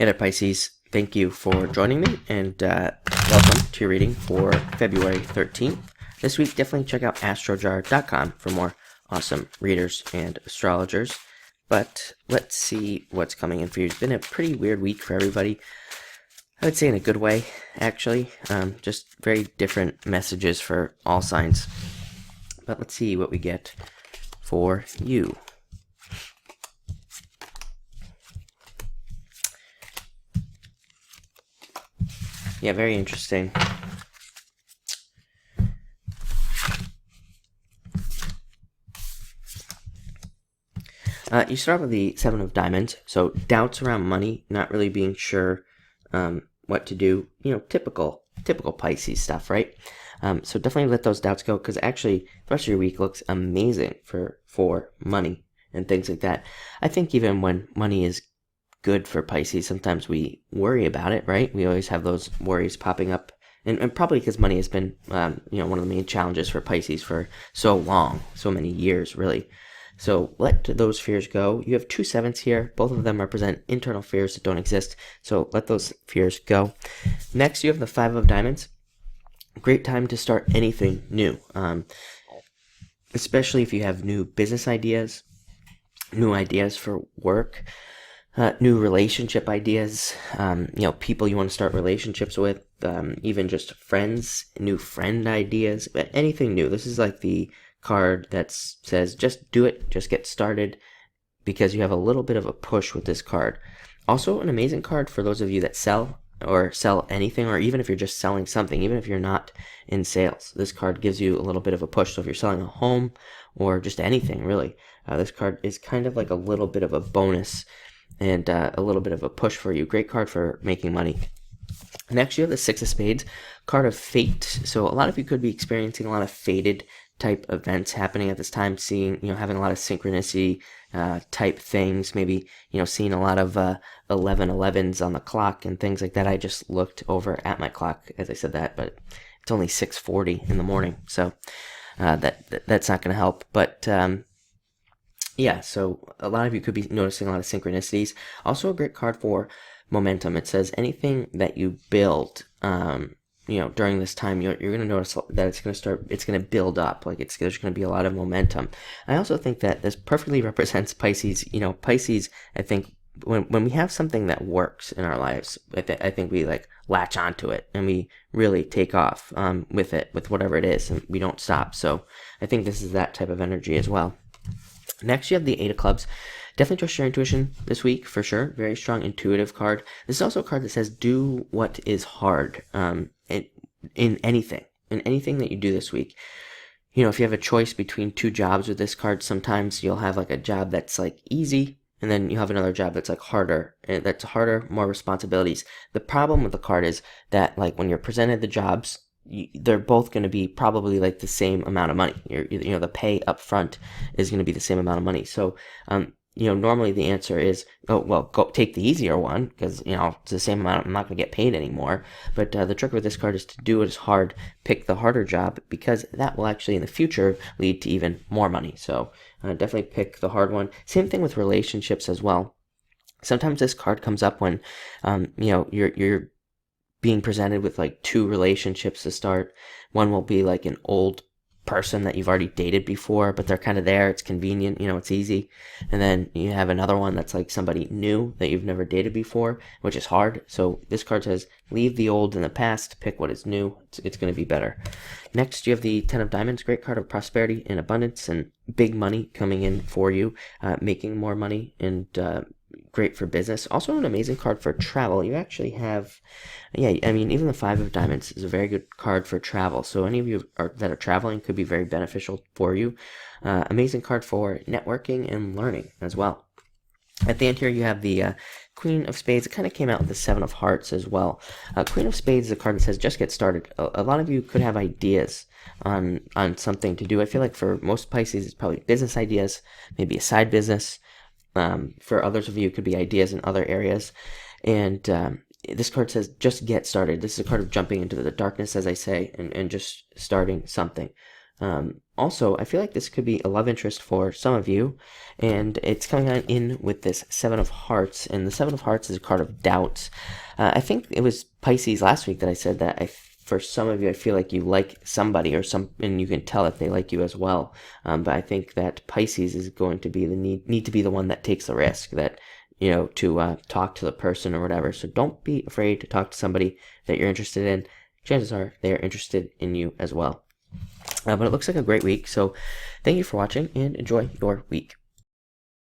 Hey there, Pisces. Thank you for joining me, and welcome to your reading for February 13th. This week, definitely check out astrojar.com for more awesome readers and astrologers. But let's see what's coming in for you. It's been a pretty weird week for everybody. I would say in a good way, actually. Just very different messages for all signs. But let's see what we get for you. Yeah, very interesting. You start with the Seven of Diamonds, so doubts around money, not really being sure what to do. You know, typical Pisces stuff, right? So definitely let those doubts go, because actually the rest of your week looks amazing for money and things like that. I think even when money is good for Pisces, sometimes we worry about it, right? We always have those worries popping up, and probably because money has been one of the main challenges for Pisces for so long, so many years, really. So let those fears go. You have two sevens here. Both of them represent internal fears that don't exist, so let those fears go. Next, you have the Five of Diamonds. Great time to start anything new, especially if you have new business ideas, new ideas for work, new relationship ideas, people you want to start relationships with, even just friends, new friend ideas, anything new. This is like the card that says just do it, just get started, because you have a little bit of a push with this card. Also an amazing card for those of you that sell anything, or even if you're just selling something, even if you're not in sales. This card gives you a little bit of a push. So if you're selling a home or just anything, really, this card is kind of like a little bit of a bonus and a little bit of a push for you. Great card for making money. Next, you have the Six of Spades, card of fate. So a lot of you could be experiencing a lot of fated type events happening at this time, seeing, having a lot of synchronicity type things, maybe, seeing a lot of 11:11s on the clock and things like that. I just looked over at my clock as I said that, but it's only 6:40 in the morning, so that's not going to help. But yeah, so a lot of you could be noticing a lot of synchronicities. Also a great card for momentum. It says anything that you build, during this time, you're going to notice that it's going to build up. Like there's going to be a lot of momentum. I also think that this perfectly represents Pisces. Pisces, I think when we have something that works in our lives, I think we like latch onto it and we really take off with it, with whatever it is, and we don't stop. So I think this is that type of energy as well. Next, you have the Eight of Clubs. Definitely trust your intuition this week, for sure. Very strong intuitive card. This is also a card that says do what is hard in anything that you do this week. If you have a choice between two jobs with this card, sometimes you'll have like a job that's like easy, and then you have another job that's like harder, and that's harder, more responsibilities. The problem with the card is that like when you're presented the jobs, they're both going to be probably like the same amount of money. The pay up front is going to be the same amount of money. So, normally the answer is, go take the easier one, because, it's the same amount. I'm not going to get paid anymore. But the trick with this card is to do what is hard, pick the harder job, because that will actually in the future lead to even more money. So definitely pick the hard one. Same thing with relationships as well. Sometimes this card comes up when, you're being presented with like two relationships to start. One will be like an old person that you've already dated before, but they're kind of there. It's convenient, it's easy. And then you have another one that's like somebody new that you've never dated before, which is hard. So this card says leave the old in the past, pick what is new. It's going to be better. Next, you have the Ten of Diamonds, great card of prosperity and abundance and big money coming in for you, making more money, and great for business. Also an amazing card for travel. You actually have, even the Five of Diamonds is a very good card for travel. So any of you that are traveling could be very beneficial for you. Amazing card for networking and learning as well. At the end here, you have the Queen of Spades. It kind of came out with the Seven of Hearts as well. Queen of Spades is a card that says just get started. A lot of you could have ideas on something to do. I feel like for most Pisces, it's probably business ideas, maybe a side business. For others of you, it could be ideas in other areas. And this card says just get started. This is a card of jumping into the darkness, as I say, and just starting something. Also, I feel like this could be a love interest for some of you, and it's coming on in with this Seven of Hearts, and the Seven of Hearts is a card of doubt. I think it was Pisces last week that I said that for some of you, I feel like you like somebody and you can tell if they like you as well. But I think that Pisces is going to be the need to be the one that takes the risk, that to talk to the person or whatever. So don't be afraid to talk to somebody that you're interested in. Chances are they are interested in you as well. But it looks like a great week, so thank you for watching and enjoy your week.